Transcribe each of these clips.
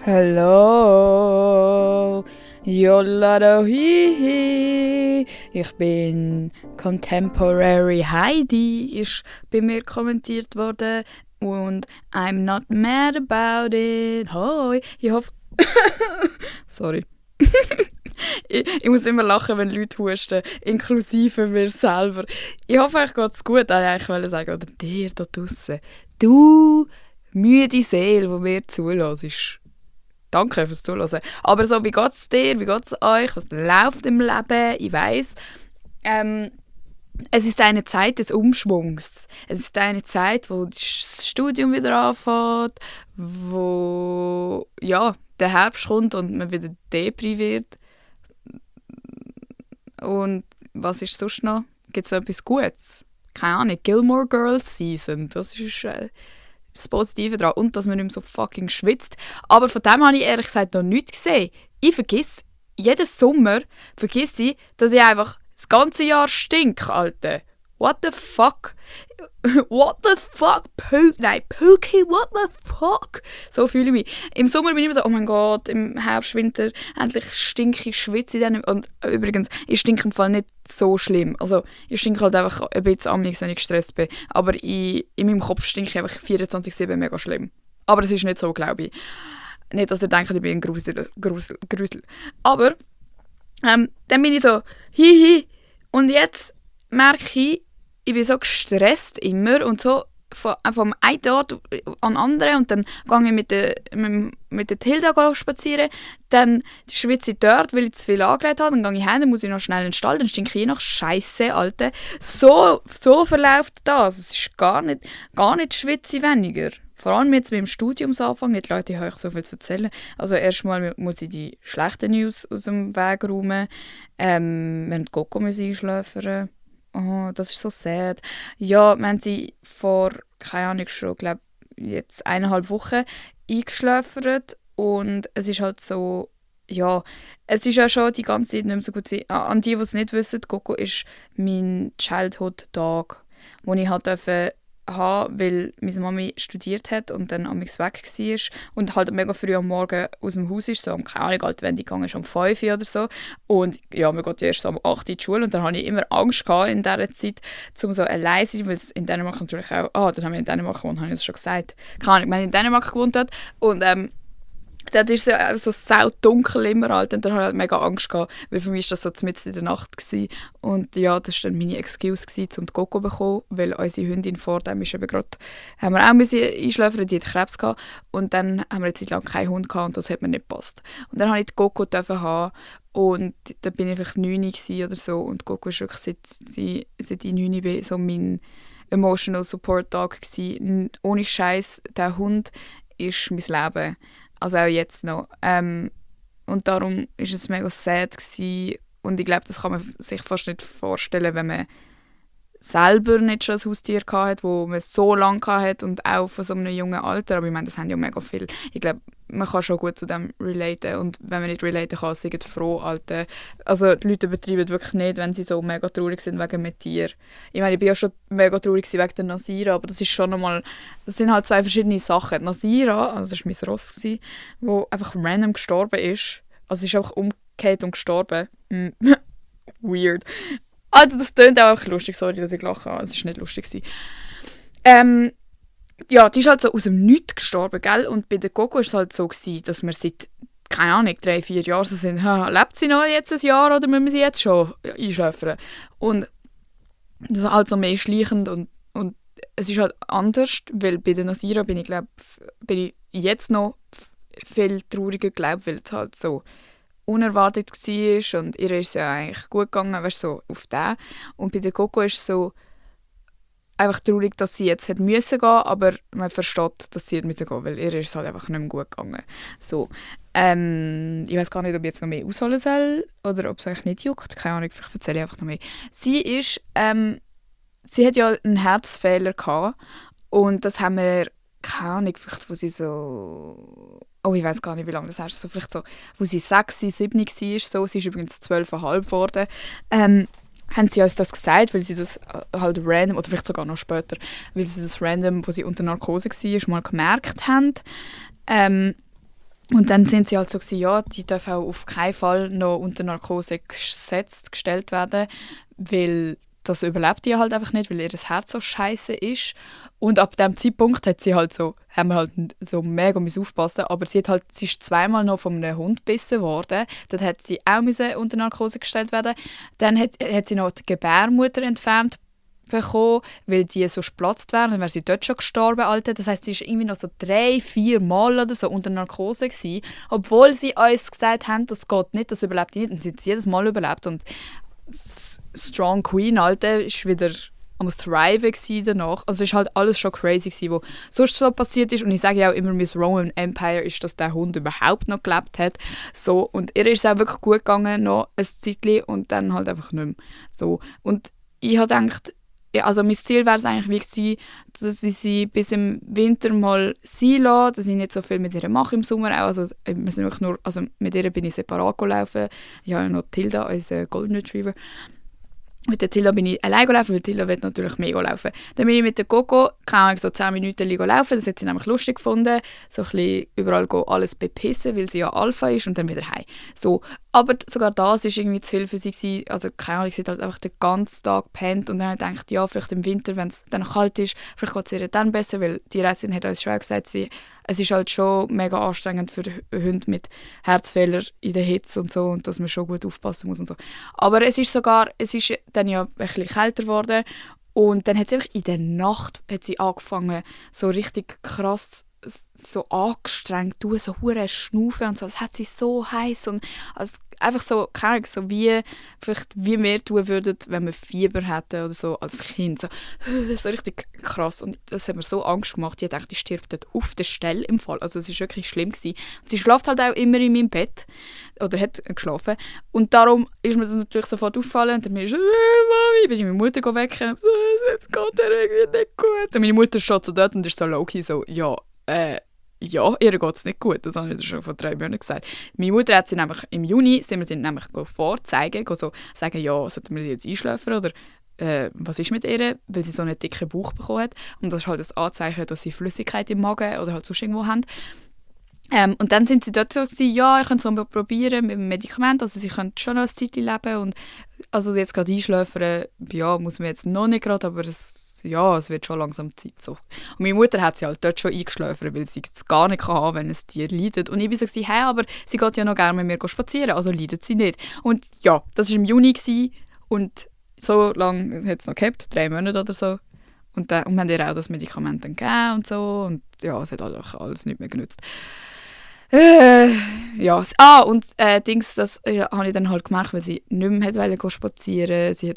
Hallo, Yollado hihi. Ich bin Contemporary Heidi, ist bei mir kommentiert worden und I'm not mad about it. Hoi, ich hoffe... Sorry. ich muss immer lachen, wenn Leute husten, inklusive mir selber. Ich hoffe, euch geht es gut, ich wollte sagen, oder dir da draussen. Du, müde Seele, die mir zuhörst. Danke fürs Zuhören. Aber so, wie geht es dir? Wie geht es euch? Was läuft im Leben? Ich weiss. Es ist eine Zeit des Umschwungs. Es ist eine Zeit, wo das Studium wieder anfängt, wo ja, der Herbst kommt und man wieder Depri wird. Und was ist sonst noch? Gibt es etwas Gutes? Keine Ahnung. Gilmore Girls Season. Das ist das Positive daran. Und dass man nicht mehr so fucking schwitzt. Aber von dem habe ich ehrlich gesagt noch nichts gesehen. Ich vergesse, jeden Sommer vergesse ich, dass ich einfach das ganze Jahr stinke, Alter. What the fuck? What the fuck? Pookie, what the fuck? So fühle ich mich. Im Sommer bin ich immer so, oh mein Gott, im Herbst, Winter, endlich stinke ich, schwitze ich dann. Und übrigens, ich stinke im Fall nicht so schlimm. Also, ich stinke halt einfach ein bisschen amix, wenn ich gestresst bin. Aber in meinem Kopf stinke ich einfach 24/7 mega schlimm. Aber es ist nicht so, glaube ich. Nicht, dass ihr denkt, ich bin ein Grusel. Aber, dann bin ich so, hihi. Und jetzt merke ich bin so gestresst immer und so vom einen Ort an den anderen und dann gehe ich mit der Tilda spazieren, dann schwitze ich dort, weil ich zu viel angelegt habe, dann gehe ich heim, dann muss ich noch schnell in den Stall, dann stinke ich nach Scheisse, Alter. So verläuft das. Es ist gar nicht schwitze ich weniger. Vor allem jetzt mit dem Studiumsanfang, nicht Leute, ich habe euch so viel zu erzählen. Also erstmal muss ich die schlechten News aus dem Weg räumen. Wir haben die Coco einschläfern. Oh, das ist so sad. Ja, wir haben sie vor, keine Ahnung, schon, glaube jetzt 1,5 Wochen eingeschläfert und es ist halt so, ja, es ist ja schon die ganze Zeit nicht mehr so gut. An die es nicht wissen, Coco ist mein Childhood Dog, den ich halt haben, weil meine Mami studiert hat und dann amigs weg war und halt mega früh am Morgen aus dem Haus ist, so um keine Ahnung, wenn die gegangen ist um 5 Uhr oder so. Und ja, man geht ja erst so um 8 Uhr in die Schule und dann hatte ich immer Angst gehabt in dieser Zeit, um so allein zu sein, weil es in Dänemark natürlich auch, dann haben wir in Dänemark gewohnt, habe ich das schon gesagt. Keine Ahnung, wenn ich in Dänemark gewohnt hat und dort ist es so saudunkel immer halt und dann hatte ich halt mega Angst gehabt, weil für mich war das so mitten in der Nacht gewesen. Und ja, das war dann meine Excuse gewesen, um die Coco zu bekommen, weil unsere Hündin vor dem ist eben gerade, haben wir auch einschläfern, die hat Krebs gehabt und dann haben wir eine Zeit lang keinen Hund gehabt und das hat mir nicht gepasst. Und dann durfte ich die Coco haben und da bin ich vielleicht 9 oder so und die Coco ist wirklich seit ich 9 bin so mein Emotional Support Dog gewesen. Ohne Scheiß, der Hund ist mein Leben. Also auch jetzt noch. Und darum war es mega sad gewesen. Und ich glaube, das kann man sich fast nicht vorstellen, wenn man selber nicht schon ein Haustier hatte, wo man so lange hatte und auch von so einem jungen Alter. Aber ich meine, das haben ja mega viel. Ich glaube, man kann schon gut zu dem relaten. Und wenn man nicht relaten kann, seid froh, Alter. Also die Leute übertreiben wirklich nicht, wenn sie so mega traurig sind wegen einem Tier. Ich meine, ich bin ja schon mega traurig wegen der Nasira, aber das ist schon nochmal, das sind halt zwei verschiedene Sachen. Die Nasira, also das war mein Ross, das einfach random gestorben ist. Also sie ist einfach umgekehrt und gestorben. Weird. Alter, das klingt auch einfach lustig, sorry, dass ich lache. Es war nicht lustig. Ja, die ist halt so aus dem Nichts gestorben, gell? Und bei der Coco war es halt so, dass wir seit, keine Ahnung, 3-4 Jahren so sind, lebt sie noch jetzt ein Jahr oder müssen wir sie jetzt schon einschläfern? Und das ist halt so mehr schleichend und es ist halt anders, weil bei der Nasira bin ich jetzt noch viel trauriger, weil es halt so unerwartet war und ihr ist es ja eigentlich gut gegangen, weißt, so auf den. Und bei der Coco ist es so einfach traurig, dass sie jetzt hätte müssen gehen, aber man versteht, dass sie müssen gehen, weil ihr ist es halt einfach nicht mehr gut gegangen. So. Ich weiß gar nicht, ob ich jetzt noch mehr ausholen soll oder ob es euch nicht juckt. Keine Ahnung, vielleicht erzähle ich einfach noch mehr. Sie hat ja einen Herzfehler gehabt und das haben wir, keine Ahnung, vielleicht wo sie so, oh, ich weiß gar nicht, wie lange das ist, so vielleicht so, wo sie 6, 7 war, so, sie ist übrigens 12,5 geworden, haben sie uns das gesagt, weil sie das halt random, oder vielleicht sogar noch später, weil sie das random, wo sie unter Narkose war, mal gemerkt haben. Und dann sind sie halt so gewesen, ja, die dürfen auch auf keinen Fall noch unter Narkose gestellt werden, weil das überlebt die halt einfach nicht, weil ihr Herz so scheiße ist. Und ab dem Zeitpunkt haben wir halt so mega aufpassen, aber sie ist zweimal noch von einem Hund gebissen worden. Dort hat sie auch unter Narkose gestellt werden. Dann hat sie noch die Gebärmutter entfernt bekommen, weil die so geplatzt wäre, dann wäre sie dort schon gestorben, Alter. Das heisst, sie war irgendwie noch so 3-4 Mal oder so unter Narkose gewesen, obwohl sie uns gesagt haben, das geht nicht, das überlebt nicht. Und sie hat jedes Mal überlebt. Und Strong Queen, Alter, ist wieder am Thriven danach. Also es war halt alles schon crazy gewesen, was sonst so passiert ist. Und ich sage ja auch immer, Miss Roman Empire ist, dass der Hund überhaupt noch gelebt hat. So. Und ihr ist es auch wirklich gut gegangen, noch ein Zeitchen, und dann halt einfach nicht mehr. So. Und ich habe gedacht, ja, also mein Ziel wäre es eigentlich wie gewesen, dass ich sie bis im Winter mal sein lasse, dass ich nicht so viel mit ihr mache im Sommer auch. Also, wir sind wirklich nur, also mit ihr bin ich separat gelaufen. Ich habe ja noch Tilda, unseren Golden Retriever. Mit der Tilda bin ich allein gelaufen, weil Tilda will natürlich mehr laufen. Dann bin ich mit der Coco, keine Ahnung, so 10 Minuten laufen. Das hat sie nämlich lustig gefunden. So ein bisschen überall alles bepissen, weil sie ja Alpha ist, und dann wieder heim. So. Aber sogar das war irgendwie zu viel für sie gewesen. Also keine Ahnung, sie hat halt einfach den ganzen Tag gepennt, und dann habe ich gedacht, ja, vielleicht im Winter, wenn es dann kalt ist, vielleicht geht es ihr dann besser, weil die Ärztin hat uns schon gesagt, es ist halt schon mega anstrengend für Hunde mit Herzfehler in der Hitze und so, und dass man schon gut aufpassen muss und so. Aber es ist dann ja ein bisschen kälter geworden, und dann hat sie einfach in der Nacht angefangen, so richtig krass so angestrengt, so hure schnaufen und so, als hätte sie so heiß, und als einfach so, keine Ahnung, so wie wir tun würden, wenn wir Fieber hätten oder so als Kind. So richtig krass. Und das hat mir so Angst gemacht. Ich dachte, ich stirb dort auf der Stelle im Fall. Also es war wirklich schlimm gewesen. Und sie schläft halt auch immer in meinem Bett. Oder hat geschlafen. Und darum ist mir das natürlich sofort aufgefallen. Und dann bin ich Mami, bin ich meine Mutter wecken. Es geht ihr irgendwie nicht gut. Und meine Mutter steht so dort und ist so low-key so, ja, ihr geht es nicht gut, das habe ich schon vor 3 Monaten gesagt. Meine Mutter hat sie nämlich im Juni, sind wir sie nämlich vorzeigen, so sagen, ja, sollten wir sie jetzt einschläfern oder was ist mit ihr, weil sie so einen dicken Bauch bekommen hat. Und das ist halt das Anzeichen, dass sie Flüssigkeit im Magen oder halt sonst irgendwo haben. Und dann sind sie dort so gewesen, ja, ihr könnt es mal probieren mit dem Medikament, also sie können schon noch ein Zeitchen leben, und also jetzt gerade einschläfern, ja, muss man jetzt noch nicht gerade, aber es wird schon langsam Zeit. So. Und meine Mutter hat sie halt dort schon eingeschläfert, weil sie es gar nicht kann, wenn ein Tier leidet. Und ich war so gewesen, hey, aber sie geht ja noch gerne mit mir spazieren, also leidet sie nicht. Und ja, das war im Juni gewesen, und so lange hat es noch gehabt, 3 Monate oder so. Und wir haben ihr auch das Medikament dann gegeben und so, und ja, es hat alles nicht mehr genutzt. Ja, das habe ich dann halt gemacht, weil sie nicht mehr wollte spazieren. Sie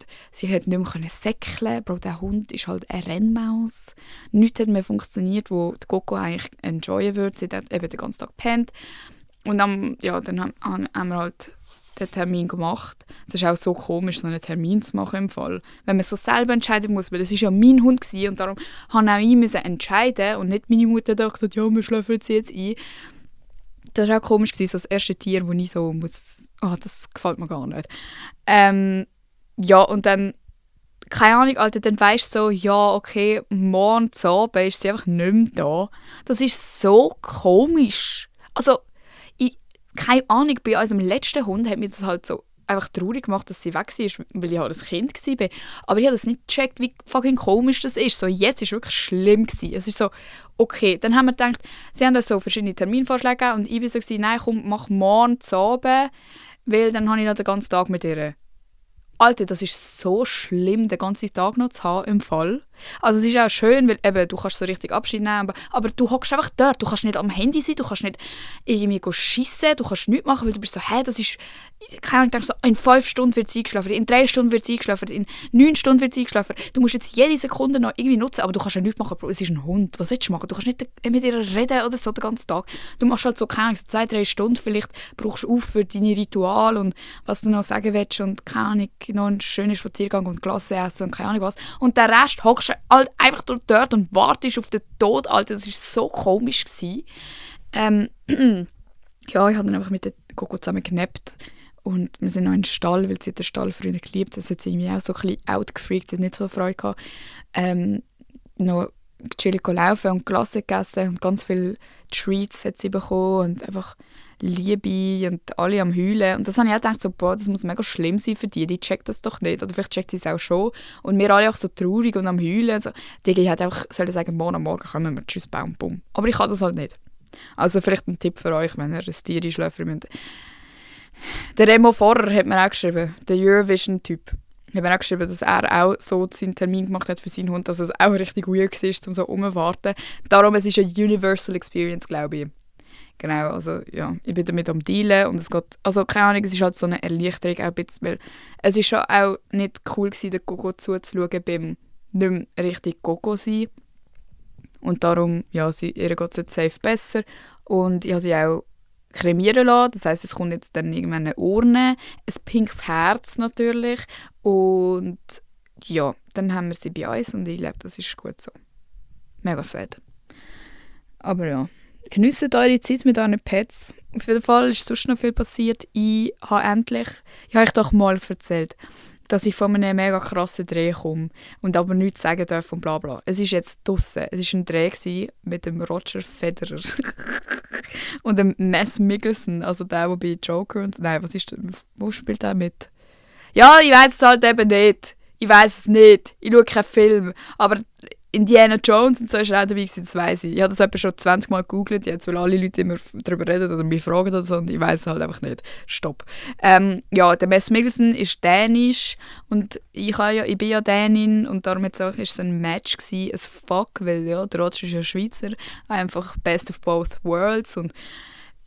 hat nicht mehr säckeln. Bro, der Hund ist halt eine Rennmaus. Nichts hat mehr funktioniert, wo die Coco eigentlich enjoyen würde. Sie hat eben den ganzen Tag gepennt. Und dann haben wir halt den Termin gemacht. Es ist auch so komisch, so einen Termin zu machen im Fall. Wenn man so selber entscheiden muss, weil es war ja mein Hund gewesen, und darum musste auch ich entscheiden und nicht meine Mutter dachte, ja, wir schlafen jetzt ein. Das war auch komisch, so das erste Tier, wo ich so muss, das gefällt mir gar nicht. Ja, und dann, keine Ahnung, Alter, dann weisst du so, ja, okay, morgen zu Abend ist sie einfach nicht mehr da. Das ist so komisch. Also, keine Ahnung, bei unserem letzten Hund hat mir das halt so einfach traurig gemacht, dass sie weg war, weil ich halt ein Kind war. Aber ich habe das nicht gecheckt, wie fucking komisch das ist. So, jetzt war es wirklich schlimm gewesen. Es ist so, okay, dann haben wir gedacht, sie haben uns so verschiedene Terminvorschläge gegeben, und ich war so, nein, komm, mach morgen zu Abend, weil dann habe ich noch den ganzen Tag mit ihr. Alter, das ist so schlimm, den ganzen Tag noch zu haben im Fall. Also es ist auch schön, weil eben, du kannst so richtig Abschied nehmen, aber du hockst einfach dort, du kannst nicht am Handy sein, du kannst nicht irgendwie schissen, du kannst nichts machen, weil du bist so, das ist, keine Ahnung, ich denke so, in 5 Stunden wird sie eingeschlafen, in 3 Stunden wird sie eingeschlafen, in 9 Stunden wird sie eingeschlafen. Du musst jetzt jede Sekunde noch irgendwie nutzen, aber du kannst ja nichts machen, Bro. Es ist ein Hund, was willst du machen? Du kannst nicht mit ihr reden oder so den ganzen Tag. Du machst halt so, keine Ahnung, so 2-3 Stunden vielleicht, brauchst du auf für deine Rituale und was du noch sagen willst, und keine Ahnung, noch einen schönen Spaziergang und Glasse essen und keine Ahnung was. Und der Rest hockst du halt einfach dort und wartest auf den Tod, Alter. Das war so komisch gewesen. Ja, ich habe dann einfach mit der Coco zusammen genappt. Und wir sind noch in den Stall, weil sie den Stall früher geliebt hat. Das hat sie irgendwie auch so ein bisschen outgefreakt, hat nicht so Freude gehabt. Noch chillig laufen und Glasse gegessen und ganz viele Treats hat sie bekommen und einfach Liebe und alle am Heulen. Und das habe ich auch gedacht, so, boah, das muss mega schlimm sein für die checkt das doch nicht. Oder vielleicht checkt sie es auch schon. Und wir alle auch so traurig und am Heulen. So. Die hat einfach sollen sagen, morgen kommen wir, tschüss, Baum, bumm. Aber ich kann das halt nicht. Also vielleicht ein Tipp für euch, wenn ihr ein Tier einschläfern müsst. Der Remo Vorrer hat mir auch geschrieben, der Eurovision-Typ. Ich habe auch geschrieben, dass er auch so seinen Termin gemacht hat für seinen Hund, dass es auch richtig weird war, um so rumzuwarten. Darum, es ist eine Universal Experience, glaube ich. Genau, also ja, ich bin damit am Dealen und es geht, also keine Ahnung, es ist halt so eine Erleichterung auch ein bisschen, weil es ist schon auch nicht cool gewesen, den Gogo zuzuschauen beim nicht mehr richtig Gogo sein. Und darum, ja, ihr geht es jetzt safe besser und ich habe sie auch kremieren lassen. Das heisst, es kommt jetzt dann irgendwann eine Urne, ein pinkes Herz natürlich und ja, dann haben wir sie bei uns und ich glaube, das ist gut so. Mega sad. Aber ja, geniessen eure Zeit mit euren Pets. Auf jeden Fall ist sonst noch viel passiert. Ich habe euch doch mal erzählt, dass ich von einem mega krassen Dreh komme und aber nichts sagen darf und bla bla. Es ist jetzt draussen. Es war ein Dreh mit dem Roger Federer und dem Mads Mikkelsen, also der bei Joker und... Nein, wo spielt er mit? Ja, ich weiss es halt eben nicht. Ich weiss es nicht. Ich schaue keinen Film. Aber Indiana Jones und so ist er auch dabei gewesen, das weiss ich. Ich habe das etwa schon 20 Mal gegoogelt jetzt, weil alle Leute immer darüber reden oder mich fragen oder so und ich weiss es halt einfach nicht. Stopp. Ja, der Mads Mikkelsen ist dänisch und ich bin ja Dänin und darum ist es ein Match gewesen, ein Fuck, weil ja, der Roger ist ja Schweizer, einfach best of both worlds und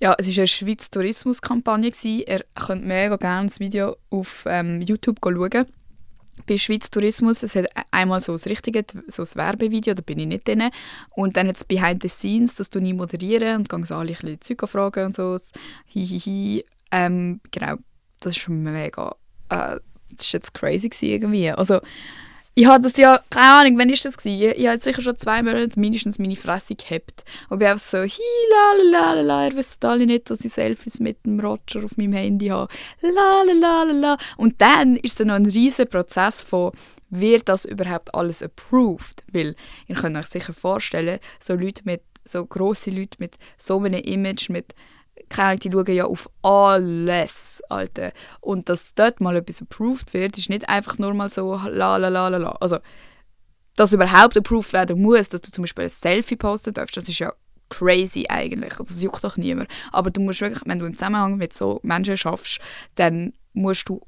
ja, es war eine Schweiz Tourismuskampagne gewesen. Ihr könnt mega gerne das Video auf YouTube schauen. Bei Schweiz Tourismus, es hat einmal so ein Werbevideo, da bin ich nicht drin. Und dann jetzt Behind the Scenes, das tue ich moderieren und gehe so alle ein bisschen Zeug fragen und so. Hihihi. Genau, das ist schon mega, das ist jetzt crazy gewesen irgendwie. Also, ich habe das ja, keine Ahnung, wann war das gewesen? Ich habe jetzt sicher schon 2 Monate mindestens meine Fresse gehabt. Und bin einfach so, lalalala, ihr wisst alle nicht, dass ich Selfies mit dem Roger auf meinem Handy habe. Lalalala. Und dann ist es dann noch ein riesiger Prozess von, wird das überhaupt alles approved? Weil, ihr könnt euch sicher vorstellen, so grosse Leute mit so einem Image, mit keine Ahnung, die schauen ja auf alles, Alter. Und dass dort mal etwas approved wird, ist nicht einfach nur mal so la. Also, dass überhaupt approved werden muss, dass du zum Beispiel ein Selfie posten darfst, das ist ja crazy eigentlich. Also, das juckt doch niemand. Aber du musst wirklich, wenn du im Zusammenhang mit so Menschen schaffst, dann musst du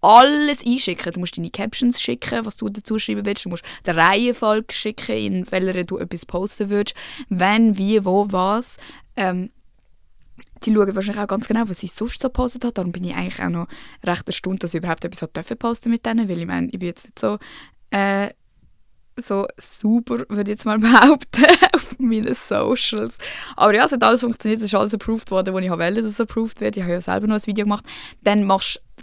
alles einschicken. Du musst deine Captions schicken, was du dazu schreiben willst. Du musst die Reihenfolge schicken, in welcher du etwas posten würdest. Wenn, wie, wo, was. Die schauen wahrscheinlich auch ganz genau, was sie sonst so gepostet hat. Darum bin ich eigentlich auch noch recht erstaunt, dass ich überhaupt etwas posten mit denen, weil ich meine, ich bin jetzt nicht so super, würde ich jetzt mal behaupten, auf meinen Socials. Aber ja, es hat alles funktioniert, es ist alles approved worden, wo ich wollte, dass es approved wird. Ich habe ja selber noch ein Video gemacht. Dann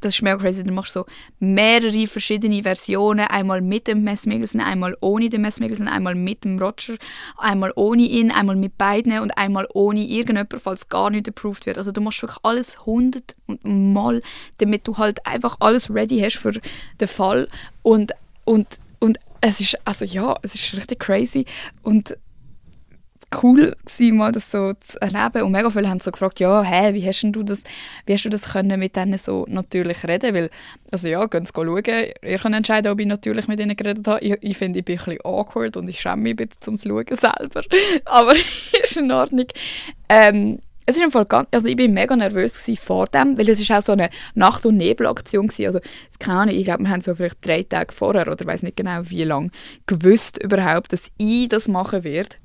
das ist mega crazy, dann machst du so mehrere verschiedene Versionen, einmal mit dem Mads Mikkelsen, einmal ohne den Mads Mikkelsen, einmal mit dem Roger, einmal ohne ihn, einmal mit beiden und einmal ohne irgendjemand, falls gar nicht approved wird. Also du machst wirklich alles 100 Mal, damit du halt einfach alles ready hast für den Fall und es ist, also ja, es ist richtig crazy und cool gewesen, mal das so zu erleben. Und mega viele haben so gefragt, ja, wie hast du das können mit denen so natürlich reden? Weil, also ja, könnt schauen. Ihr könnt entscheiden, ob ich natürlich mit ihnen geredet habe. Ich finde, ich bin ein bisschen awkward und ich schäme mich ein bisschen zum Schauen selber. Aber ist in Ordnung. Es ist im Fall also ich war mega nervös vor dem, weil es ist auch so eine Nacht- und Nebelaktion war. Also, keine Ahnung, ich glaube, wir haben so vielleicht 3 Tage vorher oder ich weiß nicht genau wie lange gewusst überhaupt, dass ich das machen werde.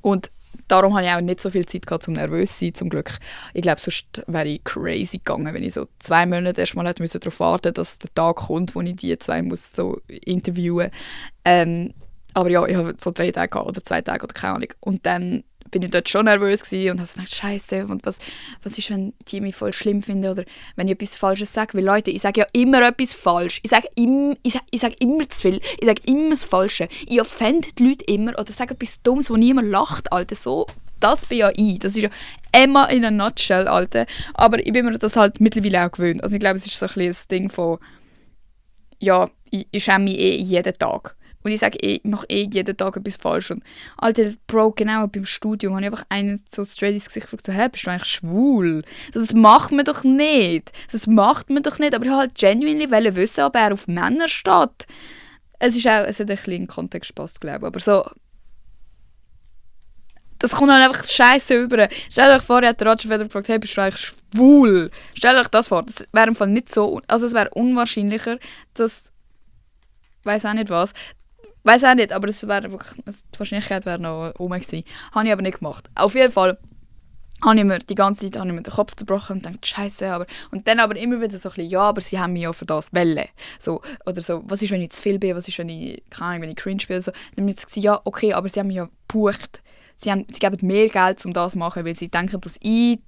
Und darum hatte ich auch nicht so viel Zeit gehabt, zum nervös zu sein, zum Glück. Ich glaube, sonst wäre ich crazy gegangen, wenn ich so 2 Monate erst mal darauf warten musste, dass der Tag kommt, wo ich die 2 muss so interviewen muss. Aber ja, ich habe so 3 Tage gehabt, oder 2 Tage oder keine Ahnung. Und dann bin ich dort schon nervös gewesen und habe gedacht, Scheiße, und was ist, wenn die mich voll schlimm finden oder wenn ich etwas Falsches sage? Weil Leute, ich sage ja immer etwas falsch. Ich sage immer zu viel. Ich sage immer das Falsche. Ich offende die Leute immer oder sage etwas Dummes, wo niemand lacht, Alter. So, das bin ja ich. Das ist ja Emma in a nutshell, Alter. Aber ich bin mir das halt mittlerweile auch gewöhnt. Also ich glaube, es ist so ein bisschen das Ding von, ja, ich schäme mich jeden Tag. Und ich sage, ich mache jeden Tag etwas falsch. Und Alter, Bro, genau beim Studium habe ich einfach einen so straight ins Gesicht gefragt, so, hä, bist du eigentlich schwul? Das macht man doch nicht. Das macht man doch nicht. Aber ich wollte halt genuinely wissen, ob er auf Männer steht. Es hat ein bisschen in den Kontext gepasst, glaube ich. Aber so... Das kommt halt einfach scheiße über. Stell euch vor, hat der Roger Federer gefragt, hey, bist du eigentlich schwul? Stell euch das vor. Das wäre im Fall nicht so... Also es wäre unwahrscheinlicher, dass... Weiß auch nicht was. Weiß auch nicht, aber es wäre wirklich... Die Wahrscheinlichkeit wäre noch rum gewesen. Habe ich aber nicht gemacht. Auf jeden Fall habe ich mir die ganze Zeit den Kopf zerbrochen und dachte, scheiße, aber... Und dann aber immer wieder so ein bisschen, ja, aber sie haben mich ja für das wollen. So, oder so, was ist, wenn ich zu viel bin? Was ist, wenn ich, keine Ahnung, wenn ich cringe bin? So. Dann habe ich gesagt, ja, okay, aber sie haben mich ja gebucht. Sie geben mehr Geld, um das zu machen, weil sie denken, dass ich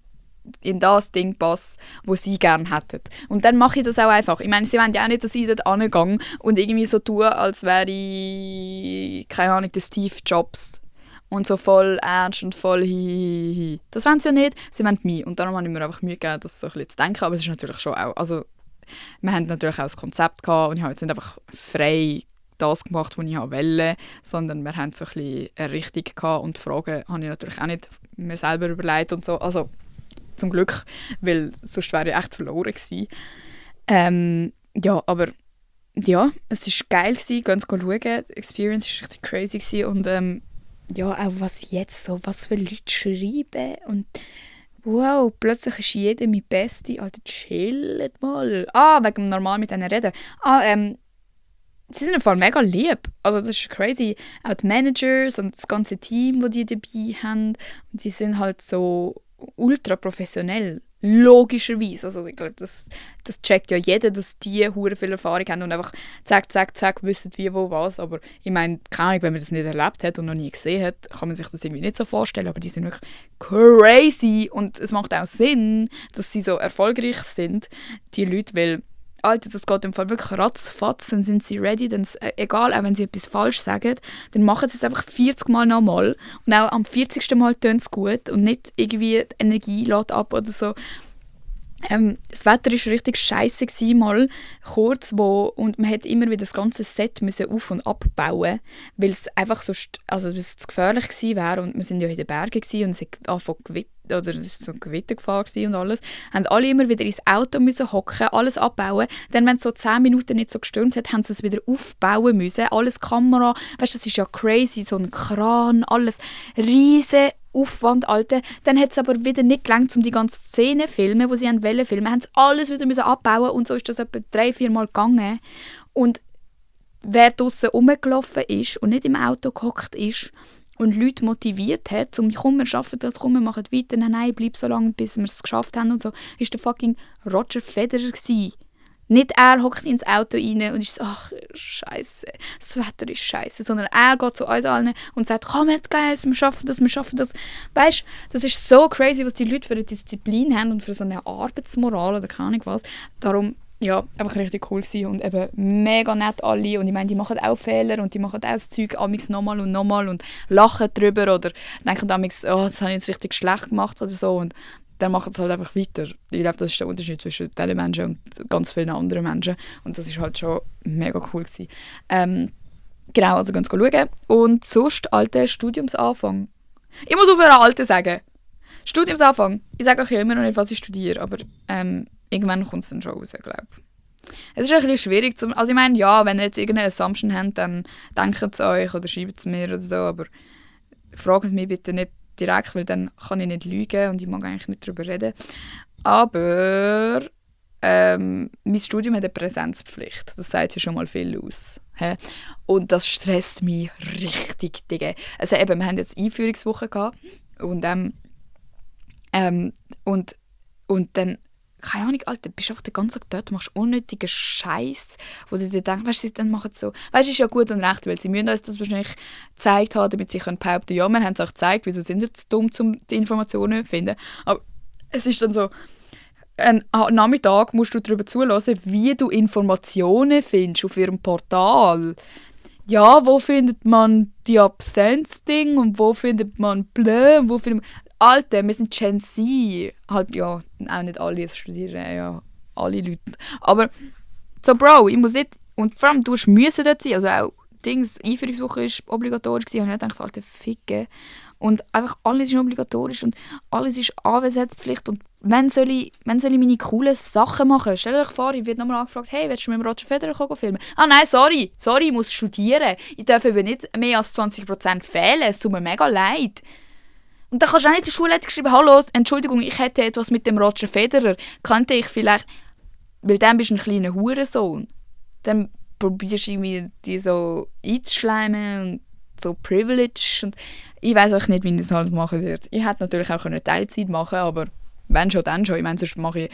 in das Ding passe, das sie gerne hätten. Und dann mache ich das auch einfach. Ich meine, sie wollen ja auch nicht, dass ich dort hingehe und irgendwie so tue, als wäre ich, keine Ahnung, der Steve Jobs. Und so voll ernst und voll hi. Das wollen sie ja nicht. Sie wollen mich. Und darum habe ich mir einfach Mühe gegeben, das so ein bisschen zu denken. Aber es ist natürlich schon auch... Also, wir hatten natürlich auch das Konzept gehabt und ich habe jetzt nicht einfach frei das gemacht, was ich wollte, sondern wir hatten so ein bisschen eine Richtung gehabt und die Fragen habe ich natürlich auch nicht mir selber überlegt und so. Also zum Glück, weil sonst wäre ich echt verloren gewesen. Ja, aber ja, es war geil gewesen, ganz schauen. Die Experience war richtig crazy gewesen und ja, auch was jetzt so, was für Leute schreiben und wow, plötzlich ist jeder mein Bestie. Alter, chillt mal. Wegen normal mit denen reden. Sie sind einfach mega lieb. Also das ist crazy. Auch die Managers und das ganze Team, das die dabei haben. Und die sind halt so ultra professionell. Logischerweise. Also ich glaube, das checkt ja jeder, dass die hure viel Erfahrung haben und einfach zack, wissen wie, wo, was. Aber ich meine, keine Ahnung, wenn man das nicht erlebt hat und noch nie gesehen hat, kann man sich das irgendwie nicht so vorstellen. Aber die sind wirklich crazy. Und es macht auch Sinn, dass sie so erfolgreich sind, die Leute, weil Alter, das geht im Fall wirklich ratzfatz, dann sind sie ready, dann egal, auch wenn sie etwas falsch sagen, dann machen sie es einfach 40 Mal nochmal und auch am 40. Mal tönt es gut und nicht irgendwie die Energie lässt ab oder so. Das Wetter war richtig scheisse mal kurz, und man hat immer wieder das ganze Set müssen auf- und abbauen, weil es einfach sonst, also weil es zu gefährlich gewesen wäre und wir sind ja in den Bergen gewesen und es hat angefangen oder es war so ein Gewitter und alles, haben alle immer wieder ins Auto müssen hocken, alles abbauen. Dann, wenn es so 10 Minuten nicht so gestürmt hat, haben sie es wieder aufbauen müssen. Alles Kamera, weißt du, das ist ja crazy, so ein Kran, alles riesen Aufwand, Alter. Dann hat es aber wieder nicht gelangt, um die ganze Szene zu filmen, die sie wollen filmen. Haben sie alles wieder müssen abbauen und so ist das etwa 3-4 Mal gegangen. Und wer draussen rumgelaufen ist und nicht im Auto gehockt ist, und Leute motiviert hat, komm, wir schaffen das, komm, wir machen weiter, nein, bleib so lange, bis wir es geschafft haben und so, ist der fucking Roger Federer gewesen. Nicht er hockt ins Auto rein und ist so, ach, scheiße, das Wetter ist scheiße, sondern er geht zu uns allen und sagt, komm, Guys, wir schaffen das. Weißt du, das ist so crazy, was die Leute für eine Disziplin haben und für so eine Arbeitsmoral oder keine Ahnung was. Darum, ja, einfach richtig cool gewesen und eben mega nett alle und ich meine, die machen auch Fehler und die machen auch das Zeug amigs nochmal und lachen drüber oder denken amigs, oh, das habe ich jetzt richtig schlecht gemacht oder so und dann machen sie halt einfach weiter. Ich glaube, das ist der Unterschied zwischen diesen Menschen und ganz vielen anderen Menschen und das ist halt schon mega cool gewesen. Genau, also ganz schauen. Und sonst, Alter, Studiumsanfang. Ich muss aufhören, Alte sagen. Studiumsanfang. Ich sage euch ja immer noch nicht, was ich studiere, aber irgendwann kommt es dann schon raus, glaube ich. Es ist ein bisschen schwierig, also ich meine, ja, wenn ihr jetzt irgendeine Assumption habt, dann denkt es euch oder schreibt es mir oder so, aber fragt mich bitte nicht direkt, weil dann kann ich nicht lügen und ich mag eigentlich nicht darüber reden. Aber mein Studium hat eine Präsenzpflicht, das sagt ja schon mal viel aus. He? Und das stresst mich richtig, Digga. Also eben, wir haben jetzt Einführungswoche gehabt und dann keine Ahnung, Alter, bist einfach den ganzen Tag dort, machst unnötigen Scheiß, wo du dir denkst, weißt du, sie dann machen so, weißt du, ist ja gut und recht, weil sie müssen uns das wahrscheinlich gezeigt haben, damit sie behaupten können, ja, wir haben es auch gezeigt, wieso sind wir zu dumm, um die Informationen zu finden. Aber es ist dann so, am Nachmittag musst du darüber zuhören, wie du Informationen findest auf ihrem Portal. Ja, wo findet man die Absenzding und wo findet man Blö und wo findet man... Alter, wir sind Gen Z. Halt, ja, auch nicht alle, es studieren ja alle Leute. Aber so, Bro, ich muss nicht... Und vor allem, du musst dort sein. Also auch Einführungswoche war obligatorisch gewesen, und ich dachte, Alter, Ficke. Und einfach alles ist obligatorisch und alles ist Anwesenheitspflicht. Und wenn soll ich meine coolen Sachen machen? Stell euch vor, ich werde nochmal angefragt, hey, willst du mit dem Roger Federer filmen? Ah nein, sorry, ich muss studieren. Ich darf eben nicht mehr als 20% fehlen, es tut mir mega leid. Und dann kannst du auch nicht in der Schulleitung schreiben, hallo, Entschuldigung, ich hätte etwas mit dem Roger Federer. Könnte ich vielleicht, weil dann bist du ein kleiner Hurensohn. Dann probierst du irgendwie die so einzuschleimen und so privileged. Und ich weiss auch nicht, wie ich das alles machen werde. Ich hätte natürlich auch eine Teilzeit machen können, aber wenn schon, dann schon. Ich meine, sonst brauche ich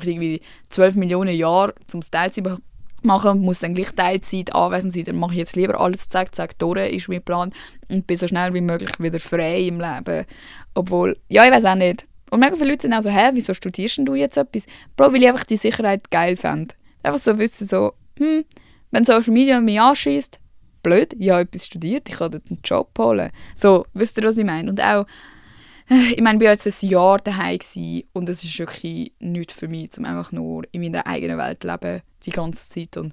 irgendwie 12 Millionen Jahre, um es Teilzeit zu machen, muss dann gleich Teilzeit anwesend sein. Dann mache ich jetzt lieber alles zack, durch, ist mein Plan, und bin so schnell wie möglich wieder frei im Leben. Obwohl, ja, ich weiß auch nicht. Und mega viele Leute sind auch so, hä, wieso studierst du jetzt etwas? Bro, weil ich einfach die Sicherheit geil fände. Einfach so wissen, so, wenn Social Media mich anschießt, blöd, ich habe etwas studiert, ich kann dort einen Job holen. So, wisst ihr, was ich meine? Und auch, ich meine, ich war jetzt ein Jahr daheim und es ist wirklich nichts für mich, um einfach nur in meiner eigenen Welt zu leben, die ganze Zeit. Und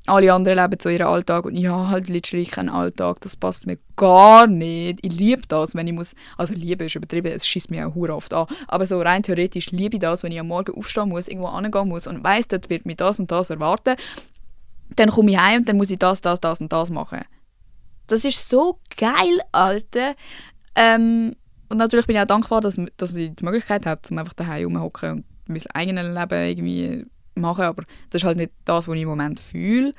alle anderen leben so ihren Alltag und ich habe halt literally keinen Alltag. Das passt mir gar nicht. Ich liebe das, wenn ich muss... Also Liebe ist übertrieben, es schießt mich auch hure oft an. Aber so rein theoretisch liebe ich das, wenn ich am Morgen aufstehen muss, irgendwo hingehen muss und weiss, dort wird mich das und das erwarten. Dann komme ich heim und dann muss ich das und das machen. Das ist so geil, Alter. Und natürlich bin ich auch dankbar, dass ich die Möglichkeit habe, um einfach daheim rumhocken und mein eigenes Leben irgendwie machen. Aber das ist halt nicht das, was ich im Moment fühle.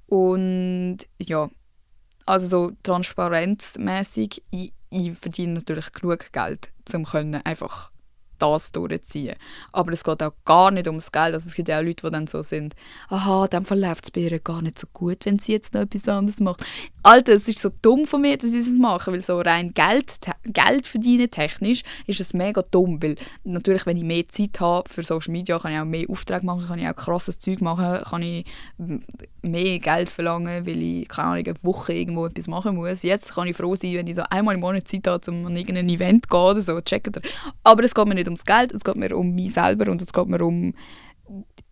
Und ja, also so transparenzmäßig, ich verdiene natürlich genug Geld, um einfach das durchziehen. Aber es geht auch gar nicht ums Geld. Also es gibt ja auch Leute, die dann so sind, aha, in dem Fall läuft es bei ihr gar nicht so gut, wenn sie jetzt noch etwas anderes macht. Alter, es ist so dumm von mir, dass ich das mache, weil so rein Geld verdienen technisch ist es mega dumm, weil natürlich, wenn ich mehr Zeit habe für Social Media, kann ich auch mehr Aufträge machen, kann ich auch krasses Zeug machen, kann ich mehr Geld verlangen, weil ich, keine Ahnung, eine Woche irgendwo etwas machen muss. Jetzt kann ich froh sein, wenn ich so einmal im Monat Zeit habe, um an irgendein Event zu gehen oder so, checkt ihr. Aber es geht mir nicht ums Geld, es geht mir um mich selber und es geht mir um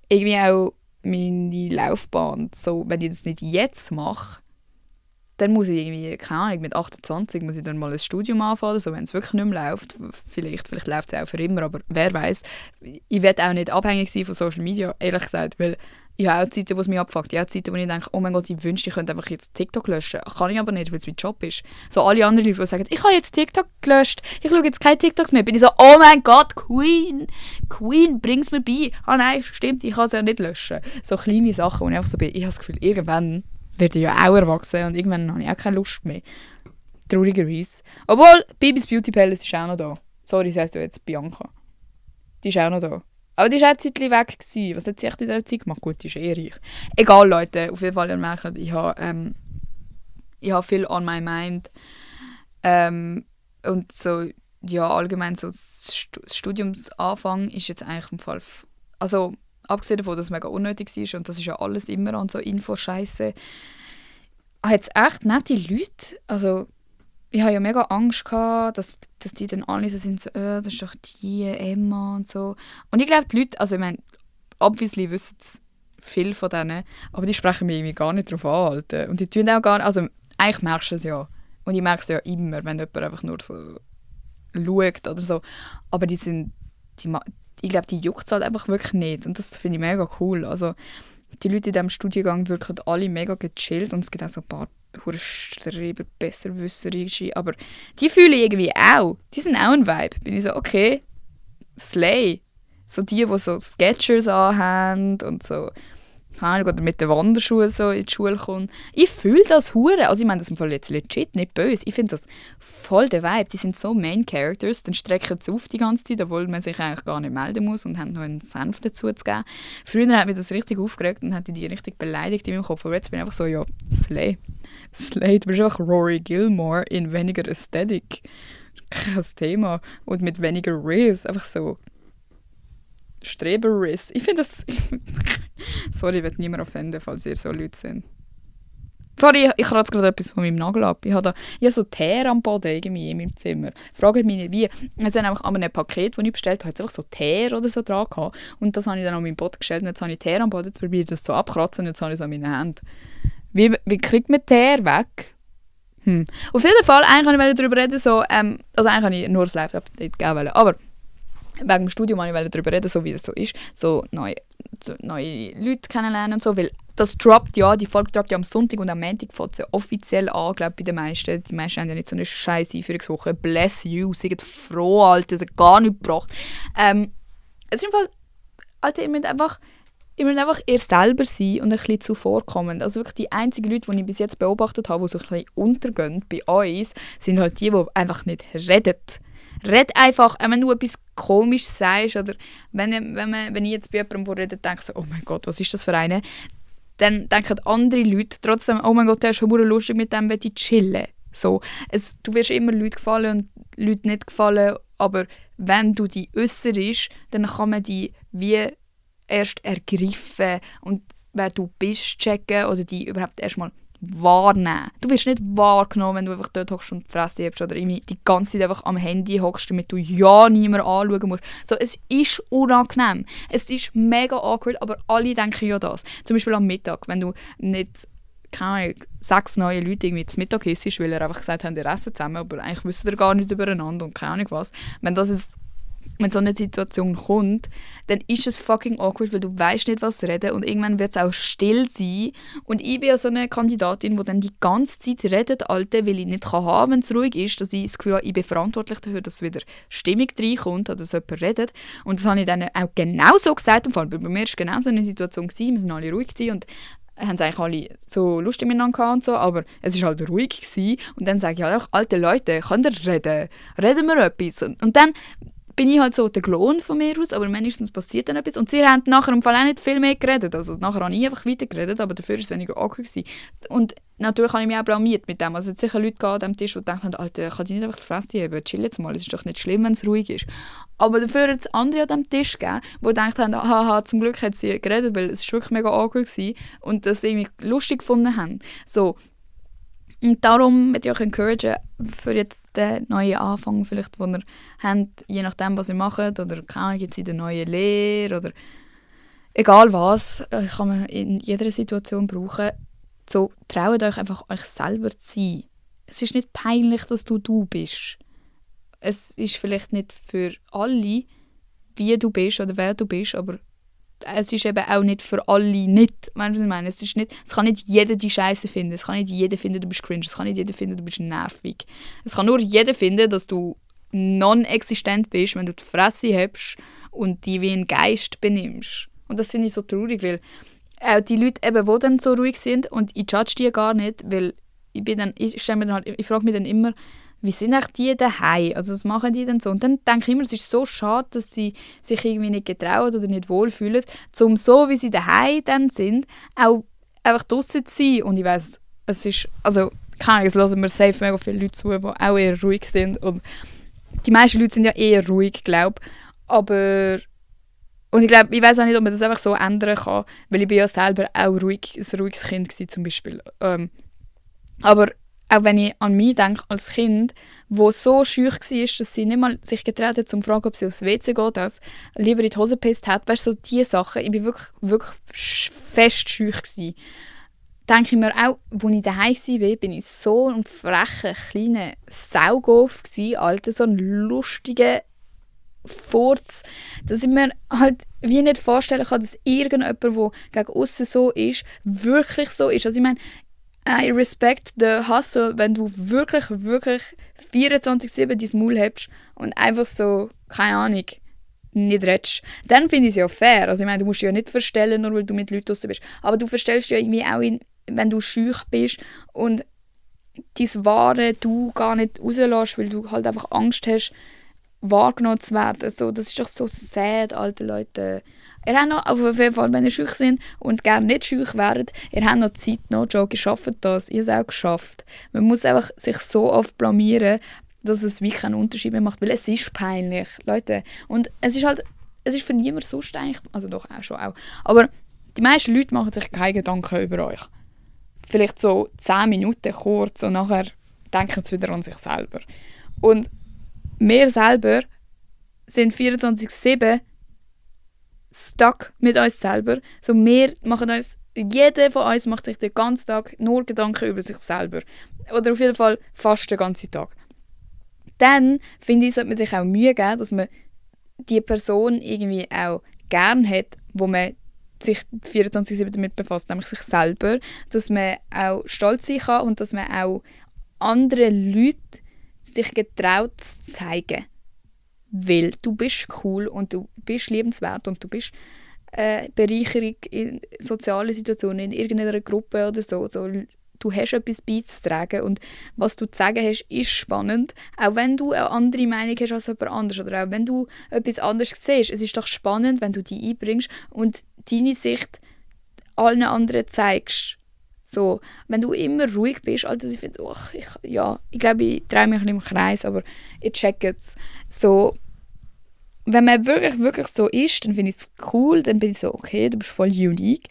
irgendwie auch meine Laufbahn. So, wenn ich das nicht jetzt mache, dann muss ich irgendwie, keine Ahnung, mit 28 muss ich dann mal ein Studium anfangen, so, wenn es wirklich nicht mehr läuft. Vielleicht läuft es auch für immer, aber wer weiß. Ich werde auch nicht abhängig sein von Social Media, ehrlich gesagt, weil ich habe auch Zeiten, wo es mich abfuckt. Ich habe Zeiten, wo ich denke, oh mein Gott, ich wünschte, ich könnte einfach jetzt TikTok löschen. Kann ich aber nicht, weil es mein Job ist. So alle anderen Leute, die sagen, ich habe jetzt TikTok gelöscht, ich schaue jetzt keine TikToks mehr, bin ich so, oh mein Gott, Queen, bring's mir bei. Ah nein, stimmt, ich kann es ja nicht löschen. So kleine Sachen, wo ich einfach so bin, ich habe das Gefühl, irgendwann werde ich ja auch erwachsen und irgendwann habe ich auch keine Lust mehr. Traurigerweise. Obwohl, Bibis Beauty Palace ist auch noch da. Sorry, das heisst ja jetzt Bianca. Die ist auch noch da. Aber die war auch ein Zeitchen weg gewesen. Was hat sie echt in dieser Zeit gemacht? Gut, die ist reich. Egal, Leute. Auf jeden Fall, ihr merkt, ich habe viel on my mind. Und so, ja, allgemein so das Studiumsanfang ist jetzt eigentlich im Fall... Also, abgesehen davon, dass es mega unnötig war, und das ist ja alles immer an so Info-Scheiße, hat es echt nette Leute. Also, ich hatte ja mega Angst gehabt, dass die dann alle so sind, so, das ist doch die Emma und so. Und ich glaube, die Leute, also ich meine, obviously wissen es viel von denen, aber die sprechen mich irgendwie gar nicht darauf an, Alter. Und die tun auch gar nicht, also eigentlich merkst du es ja. Und ich merke es ja immer, wenn jemand einfach nur so schaut oder so. Aber ich glaube, die juckt es halt einfach wirklich nicht. Und das finde ich mega cool. Also die Leute in diesem Studiengang wirken alle mega gechillt und es gibt auch so ein paar Streber, besserwisserische, aber die fühle ich irgendwie auch. Die sind auch ein Vibe. Bin ich so, okay, Slay. So die so Skechers anhaben und so, keine Ahnung, oder mit den Wanderschuhen so in die Schule kommen. Ich fühle das hure. Also ich meine das im Fall jetzt legit, nicht böse. Ich finde das voll der Vibe. Die sind so Main Characters, dann strecken sie auf die ganze Zeit, obwohl man sich eigentlich gar nicht melden muss und haben noch einen Senf dazu zu geben. Früher hat mich das richtig aufgeregt und hatte die richtig beleidigt in meinem Kopf. Aber jetzt bin ich einfach so, ja, Slay. Slay, du bist einfach Rory Gilmore in weniger Aesthetic. Kein Thema. Und mit weniger Riz. Einfach so Streber-Riz. Ich finde das... Sorry, ich will niemand offenden, falls ihr so Leute sind. Sorry, ich kratze gerade etwas von meinem Nagel ab. Ich habe so Teer am Boden irgendwie in meinem Zimmer. Fragt mich nicht, wie. Es ist einfach an einem Paket, das ich bestellt habe, einfach so Teer oder so dran gehabt. Und das habe ich dann an meinen Boden gestellt und jetzt habe ich Teer am Boden, jetzt probiere ich das so abkratzen und jetzt habe ich es an meinen Händen. Wie kriegt man den weg? Auf jeden Fall, eigentlich wollte ich darüber reden, so, also eigentlich habe ich nur das Live-Update geben wollen, aber wegen dem Studium wollte ich darüber reden, so wie es so ist, so neue Leute kennenlernen und so, weil das droppt ja, die Folge droppt ja am Sonntag und am Montag fängt es ja offiziell an, glaube ich, bei den meisten. Die meisten haben ja nicht so eine scheiß Einführungswoche. Bless you, seid froh, Alter, das hat gar nichts gebracht. Es ist im Fall, Alter, ihr müsst einfach ihr selber sein und ein bisschen zuvorkommend. Also wirklich die einzigen Leute, die ich bis jetzt beobachtet habe, die so ein bisschen untergehen bei uns, sind halt die einfach nicht reden. Red einfach, wenn du etwas komisch sagst oder wenn ich jetzt bei jemandem rede, denke so, oh mein Gott, was ist das für eine? Dann denken andere Leute trotzdem, oh mein Gott, der ist schon lustig, mit dem will ich chillen. So, du wirst immer Leuten gefallen und Leuten nicht gefallen, aber wenn du die äußerst, dann kann man die wie erst ergreifen und wer du bist checken oder die überhaupt erstmal wahrnehmen. Du wirst nicht wahrgenommen, wenn du einfach dort hockst und die Fresse hebst oder die ganze Zeit einfach am Handy hockst, damit du ja niemand anschauen musst. So, es ist unangenehm. Es ist mega awkward, aber alle denken ja das. Zum Beispiel am Mittag, wenn du nicht, keine Ahnung, 6 neue Leute irgendwie zum Mittag isst, weil ihr einfach gesagt habt, ihr essen zusammen, aber eigentlich wisst ihr gar nicht übereinander und keine Ahnung was. Wenn so eine Situation kommt, dann ist es fucking awkward, weil du weißt nicht, was reden und irgendwann wird es auch still sein. Und ich bin ja so eine Kandidatin, die dann die ganze Zeit redet, Alte, weil ich nicht haben kann, wenn es ruhig ist, dass ich das Gefühl habe, ich bin verantwortlich dafür, dass wieder Stimmung reinkommt oder dass jemand redet. Und das habe ich dann auch genau so gesagt. Im Fall. Bei mir war es genau so eine Situation, wir waren alle ruhig und haben es eigentlich alle so lustig miteinander gehabt und so, aber es war halt ruhig gewesen. Und dann sage ich halt auch, alte Leute, könnt ihr reden? Reden wir etwas? Und dann bin ich halt so der Klon von mir aus, aber meistens passiert dann etwas. Und sie haben nachher im Fall auch nicht viel mehr geredet. Also nachher habe ich einfach weiter geredet, aber dafür war es weniger awkward gewesen. Und natürlich habe ich mich auch blamiert mit dem. Also es hat sicher Leute an dem Tisch, die gedacht haben, Alter, kann ich nicht einfach die Fresse heben, chill jetzt mal, es ist doch nicht schlimm, wenn es ruhig ist. Aber dafür hat es andere an dem Tisch gegeben, die gedacht haben, haha, zum Glück hat sie geredet, weil es wirklich mega awkward war und das irgendwie lustig gefunden haben. So. Und darum möchte ich euch encouragen, für jetzt den neuen Anfang, vielleicht, den ihr habt, je nachdem, was ihr macht, oder keine Ahnung, jetzt in der neuen Lehre, oder egal was, kann man in jeder Situation brauchen. So, traut euch einfach, euch selber zu sein. Es ist nicht peinlich, dass du bist. Es ist vielleicht nicht für alle, wie du bist oder wer du bist, aber es ist eben auch nicht für alle nicht. Weißt du, was ich meine? Es kann nicht jeder die Scheiße finden. Es kann nicht jeder finden, du bist cringe. Es kann nicht jeder finden, du bist nervig. Es kann nur jeder finden, dass du non-existent bist, wenn du die Fresse hast und dich wie ein Geist benimmst. Und das finde ich so traurig, weil auch die Leute, eben, die dann so ruhig sind, und ich judge die gar nicht, weil ich frage mich dann immer, wie sind eigentlich die daheim? Also was machen die denn so? Und dann denke ich immer, es ist so schade, dass sie sich irgendwie nicht getrauen oder nicht wohlfühlen, um so, wie sie daheim dann sind, auch einfach draussen zu sein. Und ich weiss, es ist, also keine Ahnung, es hören mir safe mega viele Leute zu, die auch eher ruhig sind. Und die meisten Leute sind ja eher ruhig, glaube ich. Aber und ich glaube, ich weiss auch nicht, ob man das einfach so ändern kann, weil ich bin ja selber auch ein ruhiges Kind gewesen, zum Beispiel. Aber auch wenn ich an mich denke, als Kind, wo so schüch war, dass sie nicht mal sich getraut hat, um zu fragen, ob sie aufs WC gehen darf, lieber in die Hose gepisst hat, weißt du, so diese Sachen. Ich war wirklich fest schüch gewesen. Denke ich mir auch, als ich daheim war, bin ich so ein frecher, kleiner Saugoff gewesen, Alter, so ein lustiger Furz, dass ich mir halt wie nicht vorstellen kann, dass irgendjemand, der gegen aussen so ist, wirklich so ist. Also ich meine, I respect the hustle, wenn du wirklich 24/7 dein Maul hast und einfach so, keine Ahnung, nicht redest. Dann finde ich es ja fair. Also ich meine, du musst dich ja nicht verstellen, nur weil du mit Leuten draussen bist. Aber du verstellst ja irgendwie auch, wenn du schüch bist und dein wahre Du gar nicht rauslässt, weil du halt einfach Angst hast, wahrgenommen zu werden. So, das ist doch so sad, alte Leute. Ihr habt noch, auf jeden Fall, wenn ihr schüch sind und gerne nicht schüch wäret, ihr habt noch Zeit, no joke, ihr schafft das, ihr habt es auch geschafft. Man muss einfach sich so oft blamieren, dass es wie keinen Unterschied mehr macht, weil es ist peinlich, Leute. Und es ist für niemand sonst eigentlich, also doch auch schon auch, aber die meisten Leute machen sich keine Gedanken über euch. Vielleicht so 10 Minuten kurz und nachher denken sie wieder an sich selber. Und wir selber sind 24/7 stuck mit uns selber. So, wir machen uns jeder von uns macht sich den ganzen Tag nur Gedanken über sich selber. Oder auf jeden Fall fast den ganzen Tag. Dann, finde ich, sollte man sich auch Mühe geben, dass man die Person irgendwie auch gern hat, wo man sich 24/7 damit befasst, nämlich sich selber, dass man auch stolz sein kann und dass man auch anderen Leuten sich getraut zu zeigen. Weil du bist cool und du bist liebenswert und du bist Bereicherung in sozialen Situationen, in irgendeiner Gruppe oder so. Du hast etwas beizutragen und was du zu sagen hast, ist spannend. Auch wenn du eine andere Meinung hast als jemand anderes oder auch wenn du etwas anderes siehst. Es ist doch spannend, wenn du die einbringst und deine Sicht allen anderen zeigst. So, wenn du immer ruhig bist, also ich finde, ich glaube, ich drehe mich ein bisschen im Kreis, aber ich check es. So, wenn man wirklich, wirklich so ist, dann finde ich es cool, dann bin ich so, okay, du bist voll unique.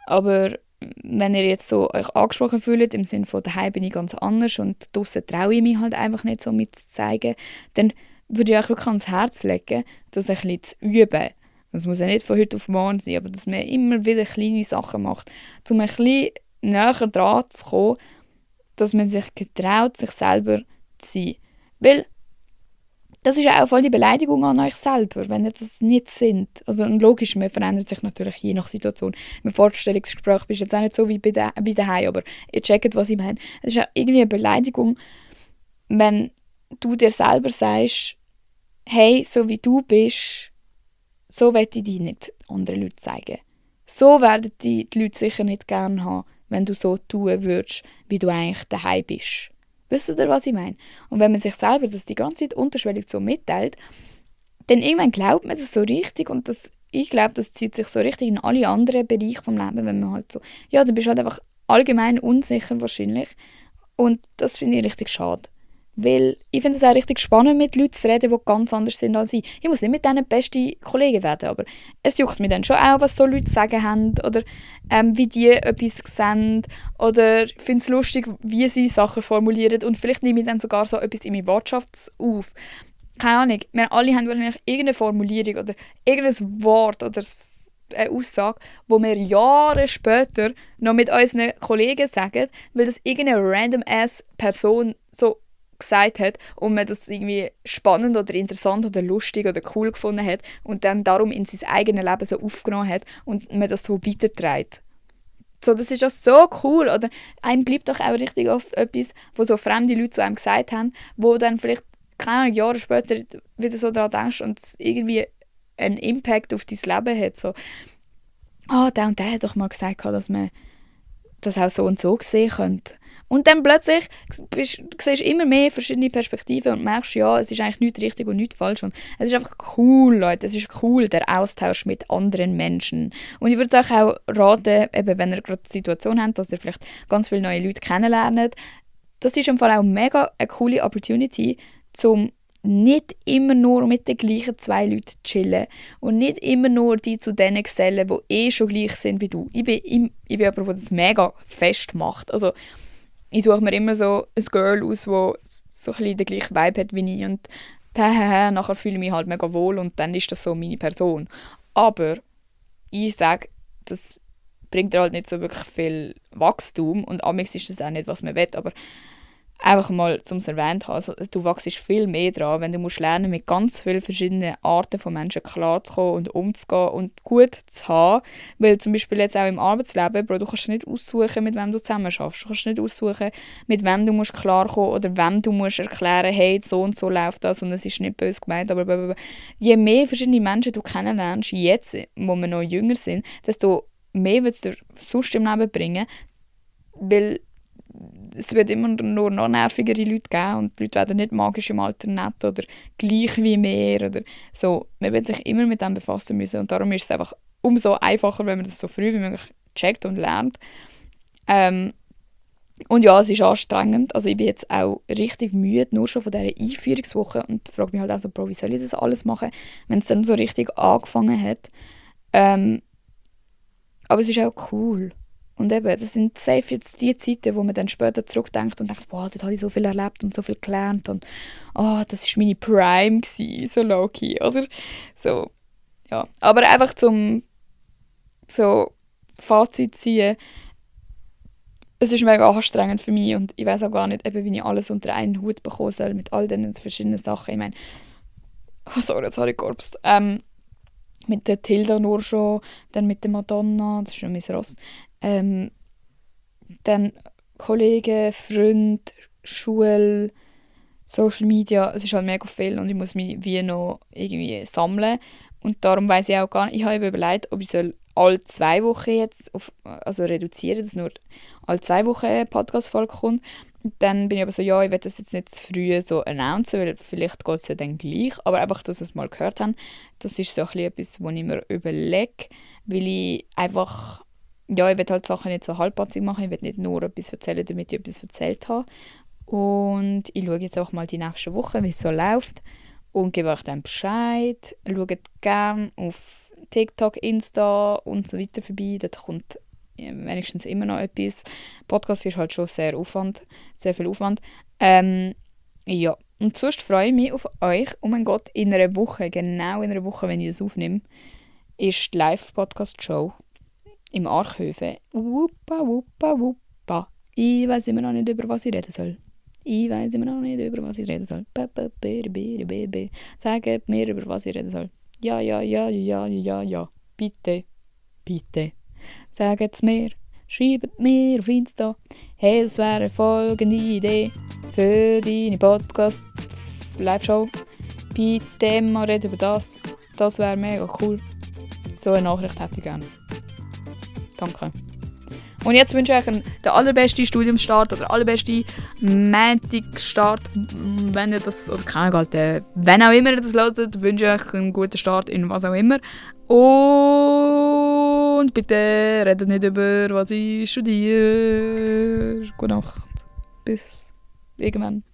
Aber wenn ihr jetzt so euch angesprochen fühlt, im Sinne von daheim bin ich ganz anders und draussen traue ich mich halt einfach nicht so mitzuzeigen, dann würde ich euch wirklich ans Herz legen, das ein bisschen zu üben. Das muss ja nicht von heute auf morgen sein, aber dass man immer wieder kleine Sachen macht, um ein bisschen näher dran zu kommen, dass man sich getraut, sich selber zu sein. Weil das ist ja auch voll die Beleidigung an euch selber, wenn ihr das nicht sind. Also logisch, man verändert sich natürlich je nach Situation. Im Vorstellungsgespräch bist du jetzt auch nicht so wie daheim, aber ihr checkt, was ich meine. Es ist ja irgendwie eine Beleidigung, wenn du dir selber sagst, hey, so wie du bist, so will ich dich nicht anderen Leuten zeigen. So werden die Leute sicher nicht gerne haben, wenn du so tun würdest, wie du eigentlich daheim bist. Wisst ihr, was ich meine? Und wenn man sich selber das die ganze Zeit unterschwellig so mitteilt, dann irgendwann glaubt man das so richtig und ich glaube, das zieht sich so richtig in alle anderen Bereiche vom Leben, wenn man halt so, ja, dann bist du halt einfach allgemein unsicher wahrscheinlich und das finde ich richtig schade. Weil ich finde es auch richtig spannend, mit Leuten zu reden, die ganz anders sind als ich. Ich muss nicht mit denen beste Kollegen werden, aber es juckt mich dann schon auch, was so Leute zu sagen haben oder wie die etwas sehen oder ich finde es lustig, wie sie Sachen formulieren und vielleicht nehme ich dann sogar so etwas in meinen Wortschatz auf. Keine Ahnung, wir alle haben wahrscheinlich irgendeine Formulierung oder irgendein Wort oder eine Aussage, wo wir Jahre später noch mit unseren Kollegen sagen, weil das irgendeine random-ass Person so gesagt hat und man das irgendwie spannend oder interessant oder lustig oder cool gefunden hat und dann darum in sein eigenes Leben so aufgenommen hat und man das so weiterträgt. So, das ist ja so cool. Oder einem bleibt doch auch richtig oft etwas, wo so fremde Leute zu einem gesagt haben, wo dann vielleicht keine Ahnung, Jahre später wieder so daran denkst und es irgendwie einen Impact auf dein Leben hat. So, der und der hat doch mal gesagt, dass man das auch so und so sehen könnte. Und dann plötzlich siehst du immer mehr verschiedene Perspektiven und merkst, ja, es ist eigentlich nichts richtig und nichts falsch. Und es ist einfach cool, Leute. Es ist cool, der Austausch mit anderen Menschen. Und ich würde euch auch raten, eben, wenn ihr gerade die Situation habt, dass ihr vielleicht ganz viele neue Leute kennenlernt, das ist im Fall auch mega eine coole Opportunity, um nicht immer nur mit den gleichen 2 Leuten zu chillen und nicht immer nur die zu denen gesellen, die schon gleich sind wie du. Ich bin jemand, der das mega fest macht. Also, ich suche mir immer so ein Girl aus, das so ein bisschen den gleichen Vibe hat wie ich und nachher fühle ich mich halt mega wohl und dann ist das so meine Person. Aber ich sage, das bringt halt nicht so wirklich viel Wachstum und amigs ist das auch nicht, was man will, aber einfach mal zum erwähnt haben, also, du wachst viel mehr dran, wenn du musst lernen, mit ganz vielen verschiedenen Arten von Menschen klarzukommen und umzugehen und gut zu haben, weil zum Beispiel jetzt auch im Arbeitsleben, Bro, du kannst nicht aussuchen, mit wem du zusammen schaffst, du kannst nicht aussuchen, mit wem du musst klarkommen oder wem du musst erklären, hey, so und so läuft das und es ist nicht böse gemeint, aber blablabla. Je mehr verschiedene Menschen du kennenlernst, jetzt, wo wir noch jünger sind, desto mehr wird es dir sonst im Leben bringen, weil es wird immer nur noch nervigere Leute geben und die Leute werden nicht magisch im Alter nett oder gleich wie mehr oder so. Man wird sich immer mit dem befassen müssen und darum ist es einfach umso einfacher, wenn man das so früh wie möglich checkt und lernt. Und ja, es ist anstrengend. Also ich bin jetzt auch richtig müde, nur schon von dieser Einführungswoche und frage mich halt auch so, Bro, wie soll ich das alles machen, wenn es dann so richtig angefangen hat. Aber es ist auch cool. Und eben, das sind safe jetzt die Zeiten, wo man dann später zurückdenkt und denkt, wow, dort habe ich so viel erlebt und so viel gelernt und das war meine Prime gewesen, so low-key, oder? So, ja. Aber einfach zum so Fazit ziehen. Es ist mega anstrengend für mich und ich weiß auch gar nicht, eben, wie ich alles unter einen Hut bekommen soll mit all diesen verschiedenen Sachen. Ich meine, oh, sorry, jetzt habe ich gekorpst. Mit der Tilda nur schon, dann mit der Madonna, das ist schon mein Ross. Dann Kollegen, Freunde, Schule, Social Media, es ist halt mega viel und ich muss mich wie noch irgendwie sammeln. Und darum weiss ich auch gar nicht, ich habe überlegt, ob ich soll alle 2 Wochen jetzt, also reduzieren, dass nur alle 2 Wochen eine Podcast-Folge kommt. Und dann bin ich aber so, ja, ich will das jetzt nicht zu früh so announcen, weil vielleicht geht es ja dann gleich. Aber einfach, dass ihr es mal gehört habt, das ist so ein bisschen etwas, was ich mir überlege, weil ich einfach, ja, ich will halt Sachen nicht so halbpatzig machen, ich will nicht nur etwas erzählen, damit ich etwas erzählt habe. Und ich schaue jetzt auch mal die nächsten Wochen, wie es so läuft und gebe euch dann Bescheid. Schaut gerne auf TikTok, Insta und so weiter vorbei, dort kommt wenigstens immer noch etwas. Podcast ist halt schon sehr viel Aufwand. Ja, und sonst freue ich mich auf euch. Oh mein Gott, in einer Woche, genau in einer Woche, wenn ich das aufnehme, ist die Live-Podcast-Show im Archhöfe. Wuppa, wuppa, wuppa. Ich weiß immer noch nicht, über was ich reden soll. Sagt mir, über was ich reden soll. Ja. Bitte. Sagt es mir. Schreibt mir auf Insta. Hey, es wäre eine folgende Idee für deine Podcast-Live-Show. Bitte mal reden über das. Das wäre mega cool. So eine Nachricht hätte ich gerne. Danke. Und jetzt wünsche ich euch den allerbesten Studiumsstart oder den allerbesten Montagstart, wenn ihr das, oder keine Ahnung, wenn auch immer ihr das hört, wünsche ich euch einen guten Start in was auch immer. Und bitte redet nicht über, was ich studiere. Gute Nacht. Bis irgendwann.